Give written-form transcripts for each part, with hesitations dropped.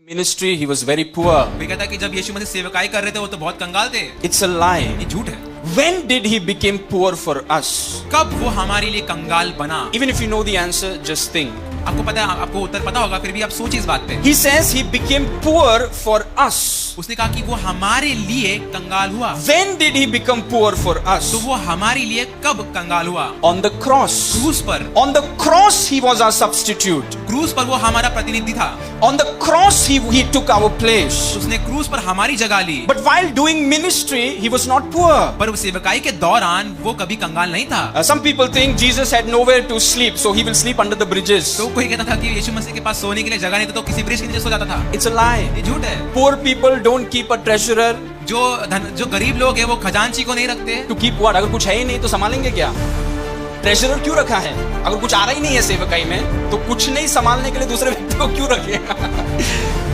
ministry, he was very poor. वे कहता है कि जब यीशु मसीह सेवकाई कर रहे थे वो तो बहुत कंगाल थे। It's a lie. ये झूठ है। When did he become poor for us? कब वो हमारे लिए कंगाल बना? Even if you know the answer, just think. आपको पता है, आपको उत्तर पता होगा, फिर भी आप सोचिए इस बात पे। He says he became poor for us. उसने कहा कि वो हमारे लिए कंगाल हुआ। When did he become poor for us? तो वो हमारे लिए कब कंगाल हुआ? On the cross. क्रूस पर। On the cross he was our substitute. क्रूस पर वो हमारा प्रतिनिधि था। On the cross he took our place. उसने क्रूस पर हमारी जगह ली। But while doing ministry, he was not poor. पर वो सेवकाई के दौरान वो कभी कंगाल नहीं था। Some people think Jesus had nowhere to sleep, so he will sleep under the bridges. तो कोई कहता था कि यीशु मसीह के पास सोने के लिए जगह नहीं था तो किसी ब्रिज के नीचे सो जाता था। It's a lie. ये झूठ है। Poor people don't keep a treasurer. जो गरीब लोग हैं वो खजांची को नहीं रखते। To keep what? अगर कुछ है ही नहीं तो संभालेंगे क्या? ट्रेजरर क्यों रखा है? अगर कुछ आ रहा ही नहीं है सेवकाई में तो कुछ नहीं संभालने के लिए दूसरे व्यक्ति को क्यों रखेगा?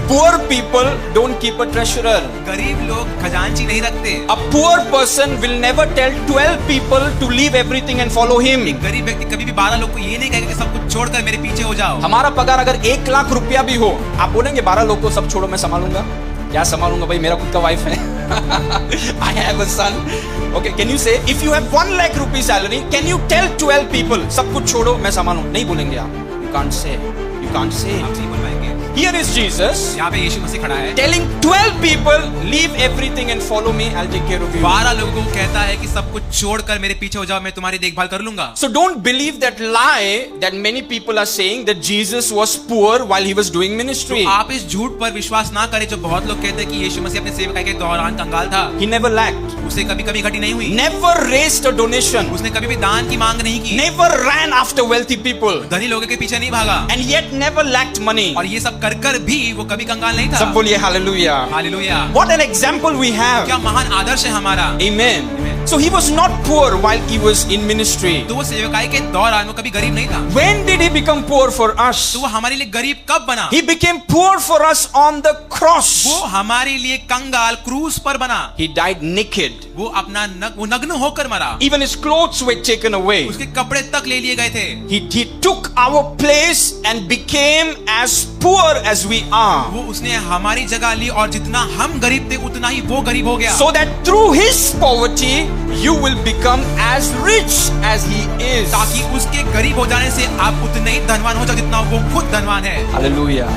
Poor people don't keep a treasurer. गरीब लोग खजांची नहीं रखते। A poor person will never tell 12 people to leave everything and follow him. एक गरीब व्यक्ति कभी भी 12 लोग को ये नहीं कहेगा कि सब कुछ छोड़कर मेरे पीछे हो जाओ। हमारा पगार अगर 1 लाख रुपया भी हो, आप बोलेंगे 12 लोग को सब छोड़ो मैं संभालूंगा? क्या संभालूंगा भाई, मेरा खुद का वाइफ है। I have a son. Okay, can you say if you have 1 lakh rupee salary, can you tell 12 people सब कुछ छोड़ो मैं संभालूं? नहीं बोलेंगे आप। You can't say. You can't say. आप नहीं बोल पाएंगे। Here is Jesus यहाँ पे यीशु मसीह खड़ा है। telling 12 people, leave everything and follow me. I'll take care of you. 12 लोगों को कहता है कि सब कुछ छोड़कर मेरे पीछे हो जाओ, मैं तुम्हारी देखभाल कर लूंगा। So don't believe that lie that many people are saying that Jesus was poor while he was doing ministry. तो आप इस झूठ पर विश्वास ना करें जो बहुत लोग कहते हैं कि यीशु मसीह अपने सेवकाई के दौरान कंगाल था। He never lacked. उसे कभी कभी घटी नहीं हुई। Never raised a donation. उसने कभी भी दान की मांग नहीं की। Never ran after wealthy people. धनी लोगों के पीछे नहीं भागा। And yet never lacked money. और ये सब कर भी वो कभी कंगाल नहीं था। सब बोलिए hallelujah. Hallelujah. What an example we have. क्या महान आदर्श है हमारा। Amen. So he was not poor while he was in ministry. तो वो सेवकाई के दौरान वो कभी गरीब नहीं था। When did he become poor for us? तो वो हमारे लिए गरीब कब बना? He became poor for us on the cross. वो हमारे लिए कंगाल क्रूस पर बना। He died naked. वो वो नग्न होकर मरा। Even his clothes were taken away. उसके कपड़े तक ले लिए गए थे। He took our place and became as poor as we are. वो उसने हमारी जगह ली और जितना हम गरीब थे उतना ही वो गरीब हो गया। So that through his poverty you will become as rich as he is. ताकि उसके गरीब हो जाने से आप उतने ही धनवान हो जाओ जितना वो खुद धनवान है। Hallelujah.